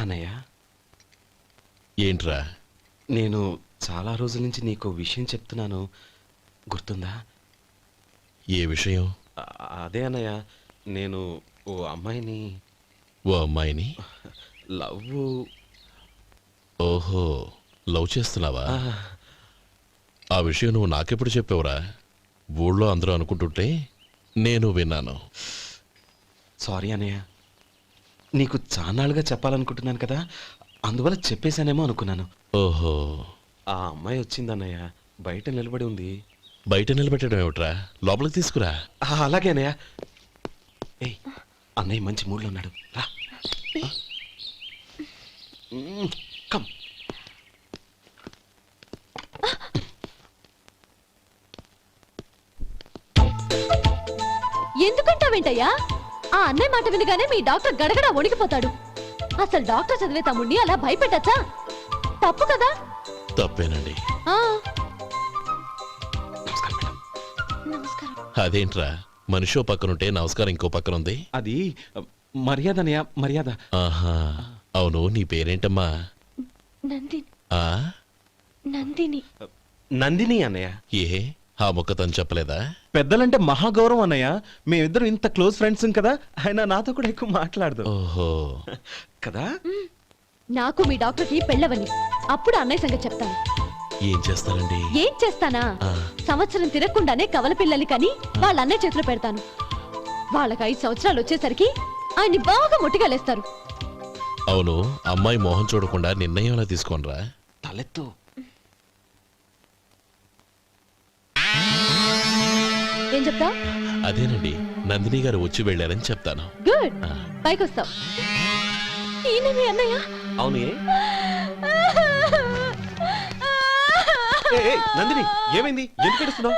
అన్నయ్య, ఏంట్రా? నేను చాలా రోజుల నుంచి నీకు విషయం చెప్తున్నాను, గుర్తుందా? ఏ విషయం? అదే అన్నయ్య, నేను ఓ అమ్మాయిని లవ్. ఓహో, లవ్ చేస్తున్నావా? ఆ విషయం నువ్వు నాకెప్పుడు చెప్పావురా? ఊళ్ళో అందరూ అనుకుంటుంటే నేను విన్నాను. సారీ అన్నయ్య, నీకు చాన్నాళ్ళుగా చెప్పాలనుకుంటున్నాను కదా, అందువల్ల చెప్పేశానేమో అనుకున్నాను. ఓహో, ఆ అమ్మాయి వచ్చిందన్నయ్య, బయట నిలబడి ఉంది. బయట నిలబెట్టడం ఏమిట్రా? లోపలికి తీసుకురా. అలాగే అన్నయ్య. ఏయ్, అన్నయ్య మంచి మూడ్లో ఉన్నాడు, రా. కమ్. ఎందుకంటావేంటయ్యా? ఆ అన్నయ్య మాట వినగానే మీ డాక్టర్ గడగడ వణికిపోతాడు. అసలు డాక్టర్ చదివే తమ్ముడిని అలా భయపెట్టచ్చా? తప్పు కదా? తప్పేనండి. నమస్కారం. అదేంట్రా, మనిషో పక్కనుంటే నమస్కారం ఇంకో పక్కనుంది? అది మర్యాద అన్నయ్య, మర్యాద. ఆహా, అవును, నీ పేరేంటమ్మా? నందిని. ఆ నందిని. నందిని అన్నయ్య. ఏ, ఆ మొక్క తను చెప్పలేదా? పెద్దలంటే మహాగౌరవం అన్నయ్య, మేమిద్దరం ఇంత క్లోజ్ ఫ్రెండ్స్ కదా, ఆయన నాతో కూడా ఎక్కువ మాట్లాడదు. ఓహో కదా. నాకు మీ డాక్టర్కి పెళ్ళవని, అప్పుడు అన్నయ్య సంగతి చెప్తాను. ఏం చేస్తానండి? ఏం చేస్తానా? సంవత్సరం తిరగకుండానే కవల పిల్లలు కని వాళ్ళ అన్నయ్య చేతిలో పెడతాను. వాళ్ళకి 5 సంవత్సరాలు వచ్చేసరికి ఆయన్ని బాగా ముట్టిగలేస్తారు. అవును, అమ్మాయి మోహం చూడకుండా నిర్ణయం ఎలా తీసుకోనరా? తలెత్తు. ఏం చెప్తా? అదేనండి, నందిని గారు వచ్చి వెళ్ళారని చెప్తాను. గుడ్, పైకొస్తావు. ఈయన మీ అన్నయ్య? అవును. నందిని, ఏమైంది? ఎందుకు ఏడుస్తున్నావు?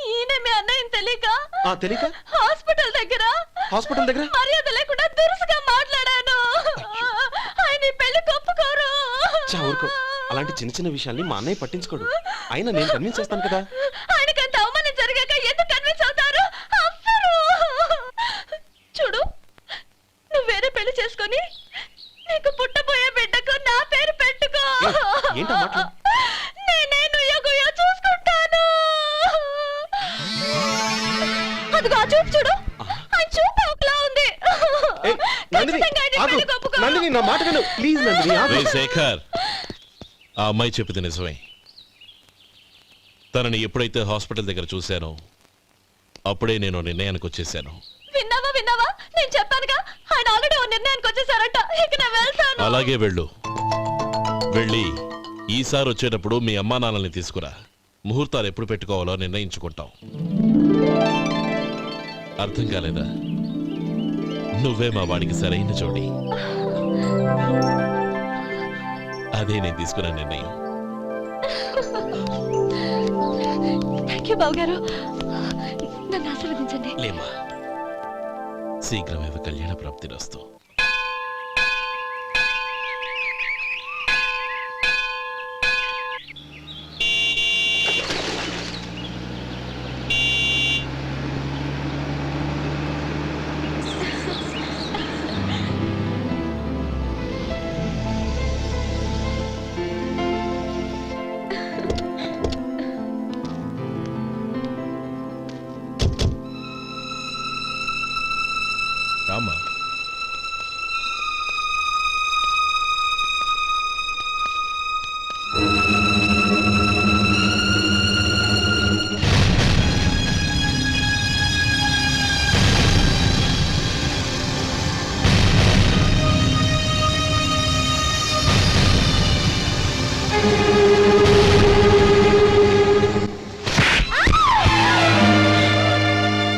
ఈయన మీ అన్నయ్యని తెలియక తెలియక హాస్పిటల్ దగ్గర మర్యాద లేకుండా దురుసుగా మాట్లాడాను. ఆయన పెళ్లి ఒప్పుకోరు. ఊరుకో, అలాంటి చిన్న చిన్న విషయాల్ని మా అన్నయ్య పట్టించుకోడు. అయినా నేను కన్విన్స్ చేస్తాను కదా. ఆయనకంత అవమానం జరిగాక ఎందుకు కన్విన్స్ అవుతారు? చూడు, నువ్వు వేరే పెళ్లి చేసుకొని నీకు పుట్టబోయే బిడ్డకు నా పేరు పెట్టుకో. ఏంటో మాట్లాడు. నేనే నుయ్యగుయ్య చూసుకుంటాను. అదిగో ఆ చూపు చూడు, ఆ చూపు ఒకలా ఉంది. నందిని, నా మాట విను ప్లీజ్. నందిని, శేఖర్, ఆ అమ్మాయి చెప్పింది నిజమే. తనని ఎప్పుడైతే హాస్పిటల్ దగ్గర చూశానో అప్పుడే నేను నిర్ణయానికి వచ్చేసాను. విన్నావా? నేను చెప్పానుగా, ఆయన ఆల్రెడీ ఓ నిర్ణయానికి వచ్చేసారట. ఇక నేను వెళ్తాను. అలాగే వెళ్ళు. వెళ్ళి ఈసారి వచ్చేటప్పుడు మీ అమ్మా నాన్నల్ని తీసుకురా. ముహూర్తాలు ఎప్పుడు పెట్టుకోవాలో నిర్ణయించుకుంటాం. అర్థం కాలేదా? నువ్వే మా వాడికి సరైన జోడి. అదే నేను తీసుకున్న నిర్ణయం. థాంక్యూ బావగారు, నన్ను ఆశీర్వదించండి. లేమా, శీఘ్రమేవ కళ్యాణ ప్రాప్తిరస్తు. రామా,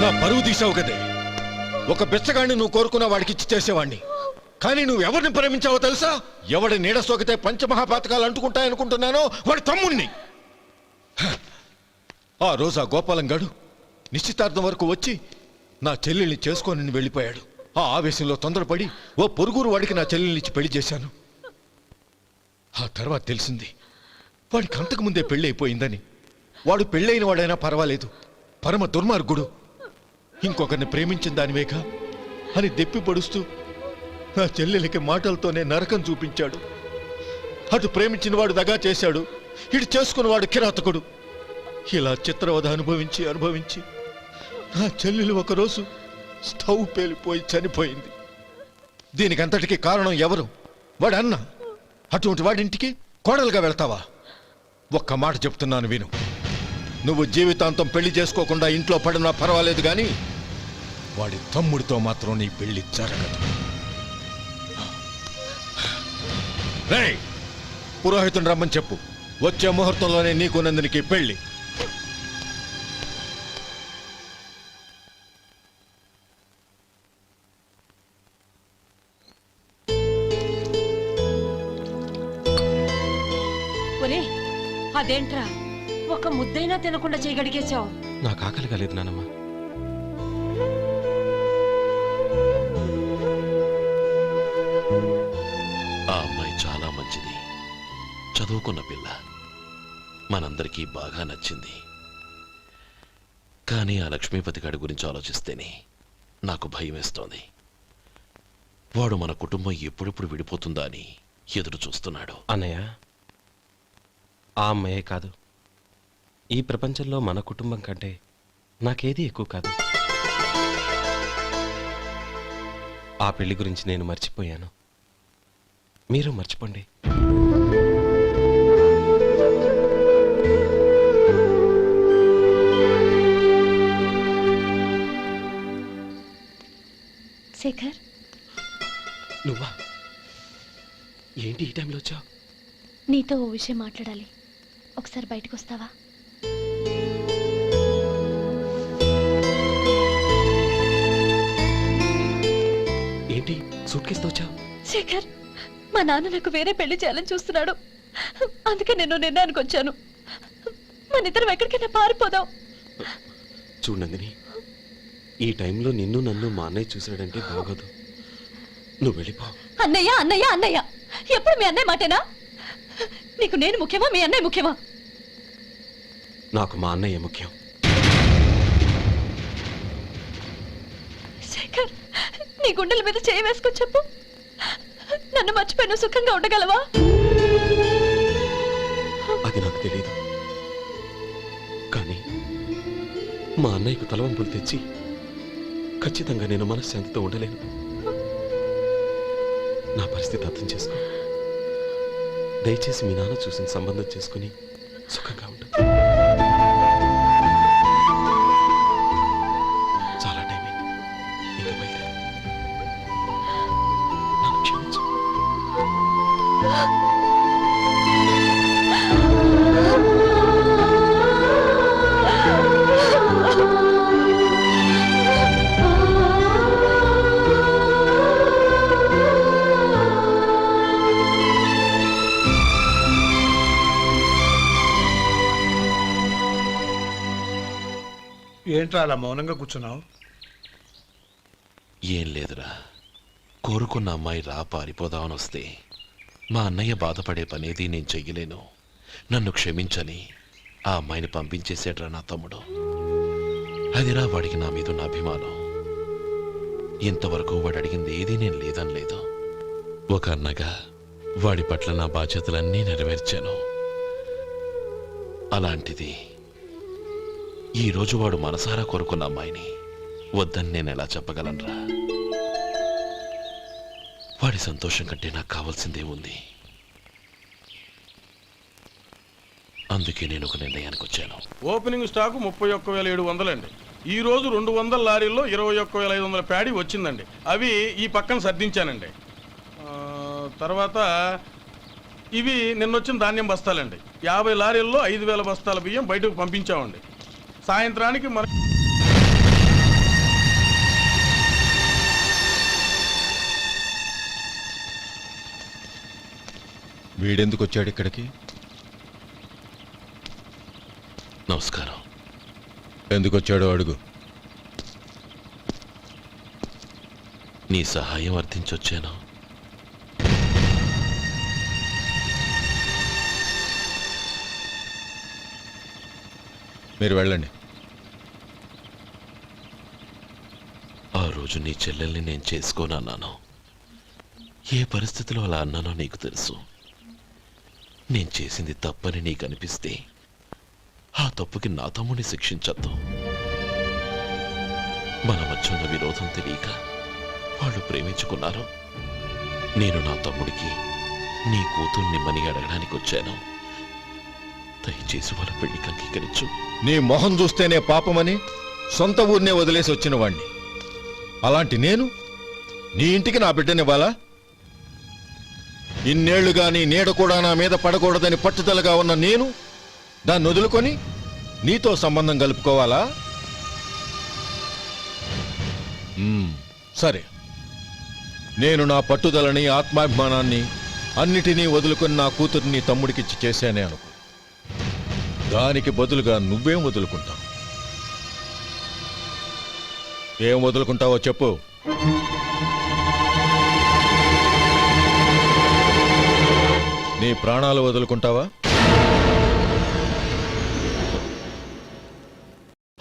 నా పరువు తీసావు కదే. ఒక బిచ్చగాడిని నువ్వు కోరుకున్న వాడికి ఇచ్చి చేసేవాడిని. కానీ నువ్వు ఎవరిని ప్రేమించావో తెలుసా? ఎవడి నీడ సోకితే పంచమహాపాతకాలు అంటుకుంటాయనుకుంటున్నానో వాడి తమ్ముణ్ణి. ఆ రోజు ఆ గోపాలం గాడు నిశ్చితార్థం వరకు వచ్చి నా చెల్లెల్ని చేసుకొని వెళ్ళిపోయాడు. ఆ ఆవేశంలో తొందరపడి ఓ పొరుగురు వాడికి నా చెల్లెల్ని ఇచ్చి పెళ్లి చేశాను. ఆ తర్వాత తెలిసింది వాడికి అంతకుముందే పెళ్లి అయిపోయిందని. వాడు పెళ్ళైన వాడైనా పర్వాలేదు, పరమ దుర్మార్గుడు. ఇంకొకరిని ప్రేమించిన దానివేగా అని దెప్పి పడుస్తూ నా చెల్లెలికి మాటలతోనే నరకం చూపించాడు. అటు ప్రేమించిన వాడు దగా చేశాడు, ఇటు చేసుకున్నవాడు కిరాతకుడు. ఇలా చిత్రవధ అనుభవించి అనుభవించి నా చెల్లెలు ఒకరోజు స్టవ్ పేలిపోయి చనిపోయింది. దీనికంతటికి కారణం ఎవరు? వాడు అన్న. అటువంటి వాడింటికి కోడలుగా వెళ్తావా? ఒక్క మాట చెప్తున్నాను విను. నువ్వు జీవితాంతం పెళ్లి చేసుకోకుండా ఇంట్లో పడినా పర్వాలేదు కానీ వాడి తమ్ముడితో మాత్రం నీ పెళ్లి జరగదు. రేయ్, పురోహితుని రమ్మని చెప్పు. వచ్చే ముహూర్తంలోనే నీకు నందినికి పెళ్లి. ఒరే, అదేంట్రా ఒక ముద్దైనా తినకుండా చేయగడిగేశావు? నాకు ఆకలి కాలేదు నానమ్మ. ఆ అమ్మాయి చాలా మంచిది, చదువుకున్న పిల్ల, మనందరికీ బాగా నచ్చింది. కానీ ఆ లక్ష్మీపతి గారి గురించి ఆలోచిస్తేనే నాకు భయం వేస్తోంది. వాడు మన కుటుంబం ఎప్పుడెప్పుడు విడిపోతుందా అని ఎదురు చూస్తున్నాడు. అన్నయ్య, ఆ అమ్మాయే కాదు, ఈ ప్రపంచంలో మన కుటుంబం కంటే నాకేది ఎక్కువ కాదు. ఆ పెళ్లి గురించి నేను మర్చిపోయాను, మీరు మర్చిపోండి. శేఖర్, నువ్వా? ఏంటి ఈ టైంలో వచ్చావు? నీతో ఓ విషయం మాట్లాడాలి. ఒకసారి బయటకు వస్తావా? ఏంటి సూట్ కేసుతో వచ్చావు? శేఖర్, మా నాన్న నాకు వేరే పెళ్లి చేయాలని చూస్తున్నాడు. అందుకే నేను నిర్ణయానికి వచ్చాను. మన ఇద్దరం ఎక్కడికైనా పారిపోదాం. చూడు నందిని, ఈ టైంలో నిన్ను నన్ను మా అన్నయ్య చూశాడంటే బాగోదు. నువ్వు వెళ్ళిపో. అన్నయ్య అన్నయ్య అన్నయ్య, ఎప్పుడు మీ అన్నయ్య మాటేనా? నీకు నేను ముఖ్యమా, మీ అన్నయ్య ముఖ్యమా? నాకు మా అన్నయ్య ముఖ్యం. శేఖర్, నీ గుండెల మీద చేయి వేసుకొని చెప్పు, నన్ను మర్చిపోయిన సుఖంగా ఉండగలవా? అది నాకు తెలియదు, కానీ మా అన్నయ్యకు తలవంపులు తెచ్చి ఖచ్చితంగా నేను మనశ్శాంతితో ఉండలేను. నా పరిస్థితి అర్థం చేసుకో. దయచేసి మీ నాన్న చూసిన సంబంధం చేసుకుని సుఖంగా ఉండు. చాలా టైం అయింది, ఇంకా బయలుదేరు. నన్ను క్షమించు. ఏంట్రా అలా మౌనంగా కూర్చున్నావు? ఏం లేదురా, కోరుకున్న అమ్మాయి రా పారిపోదామని వస్తే మా అన్నయ్య బాధపడే పనేది నేను చెయ్యలేను, నన్ను క్షమించని ఆ అమ్మాయిని పంపించేసాడ్రా నా తమ్ముడు. అదిరా వాడికి నా మీద ఉన్న అభిమానం. ఇంతవరకు వాడు అడిగింది ఏదీ నేను లేదని లేదు. ఒక అన్నగా వాడి పట్ల నా బాధ్యతలన్నీ నెరవేర్చాను. అలాంటిది ఈరోజు వాడు మనసారా కోరుకున్న అమ్మాయిని వద్దని నేను ఎలా చెప్పగలనురా? వాడి సంతోషం కంటే నాకు కావాల్సిందేముంది? అందుకే నేను ఒక నిర్ణయానికి వచ్చాను. ఓపెనింగ్ స్టాకు 31,700 అండి. ఈ రోజు 200 లారీల్లో 21,500 ప్యాడీ వచ్చిందండి. అవి ఈ పక్కన సర్దించానండి. తర్వాత ఇవి నిన్నొచ్చిన ధాన్యం బస్తాలండి. 50 లారీల్లో 5,000 బస్తాల బియ్యం బయటకు పంపించామండి. సాయంత్రానికి మన వీడెందుకు వచ్చాడు ఇక్కడికి? నమస్కారం. ఎందుకు వచ్చాడో అడుగు. నీ సహాయం అర్థించొచ్చాను. మీరు వెళ్ళండి. ఆ రోజు నీ చెల్లెల్ని నేను చేసుకోనన్నాను. ఏ పరిస్థితిలో అలా అన్నానో నీకు తెలుసు. నేను చేసింది తప్పని నీకు అనిపిస్తే ఆ తప్పుకి నా తమ్ముడిని శిక్షించద్దు. మన మధ్య ఉన్న విరోధం తెలియక వాళ్ళు ప్రేమించుకున్నారు. నేను నా తమ్ముడికి నీ కూతుర్ని మని అడగడానికి వచ్చాను. దయచేసి వాళ్ళ పెళ్లికి అంగీకరించు. నీ మొహం చూస్తేనే పాపమని సొంత ఊరినే వదిలేసి వచ్చిన వాణ్ణి. అలాంటి నేను నీ ఇంటికి నా బిడ్డనివ్వాలా? ఇన్నేళ్లుగా నీ నీడ కూడా నా మీద పడకూడదని పట్టుదలగా ఉన్న నేను దాన్ని వదులుకొని నీతో సంబంధం కలుపుకోవాలా? సరే, నేను నా పట్టుదలని ఆత్మాభిమానాన్ని అన్నిటినీ వదులుకొని నా కూతుర్ని తమ్ముడికిచ్చి చేశానే అనుకో. దానికి బదులుగా నువ్వేం వదులుకుంటావు? ఏం వదులుకుంటావో చెప్పు. నీ ప్రాణాలు వదులుకుంటావా?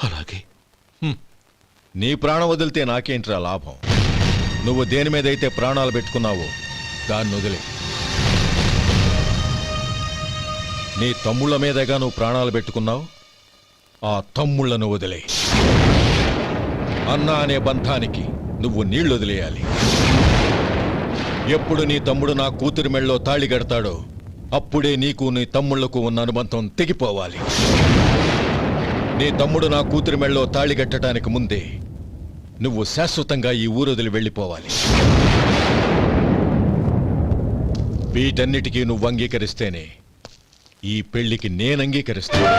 అలాగే. నీ ప్రాణం వదిలితే నాకేంట్రా లాభం? నువ్వు దేని మీదైతే ప్రాణాలు పెట్టుకున్నావో దాన్ని వదిలే. నీ తమ్ముళ్ళ మీదగా నువ్వు ప్రాణాలు పెట్టుకున్నావు, ఆ తమ్ముళ్లను వదిలే. అన్న అనే బంధానికి నువ్వు నీళ్లు వదిలేయాలి. ఎప్పుడు నీ తమ్ముడు నా కూతురి మెళ్ళలో తాళి కడతాడో అప్పుడే నీకు నీ తమ్ముళ్లకు ఉన్న అనుబంధం తెగిపోవాలి. నీ తమ్ముడు నా కూతురి మెళ్ళలో తాళి కట్టడానికి ముందే నువ్వు శాశ్వతంగా ఈ ఊరొదిలి వెళ్ళిపోవాలి. వీటన్నిటికీ నువ్వు అంగీకరిస్తేనే ఈ పెళ్లికి నేను అంగీకరిస్తాను.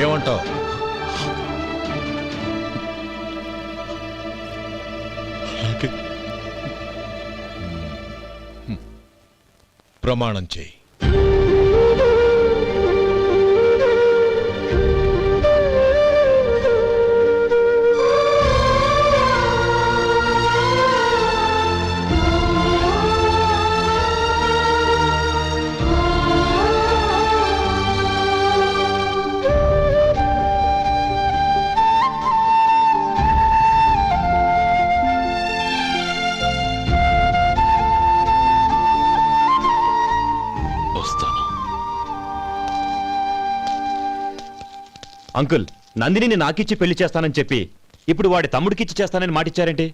ఏమంటావు? ప్రమాణం చేయి. వస్తాను. అంకుల్, నందినిని నాకిచ్చి పెళ్లి చేస్తానని చెప్పి ఇప్పుడు వాడి తమ్ముడికిచ్చి చేస్తానని మాటిచ్చారేంటి?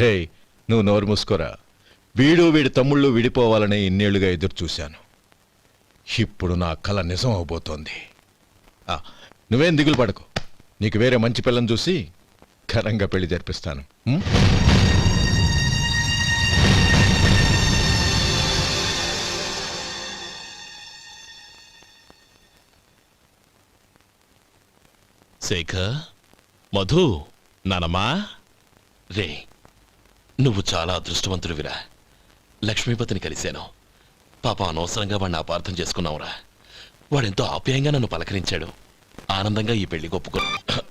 రేయ్, నువ్వు నోరు మూసుకోరా. వీడి తమ్ముళ్ళు విడిపోవాలనే ఇన్నేళ్లుగా ఎదురు చూశాను. ఇప్పుడు నా కల నిజం అవబోతోంది. నువ్వేం దిగులు పడకు. నీకు వేరే మంచి పిల్లని చూసి ఘనంగా పెళ్లి జరిపిస్తాను. శేఖర్, మధు, నానమ్మా. రే, నువ్వు చాలా అదృష్టవంతుడివిరా. లక్ష్మీపతిని కలిశాను. పాప అనవసరంగా వాడిని అపార్థం చేసుకున్నావురా. వాడెంతో ఆప్యాయంగా నన్ను పలకరించాడు. ఆనందంగా ఈ పెళ్లికి ఒప్పుకున్నాను.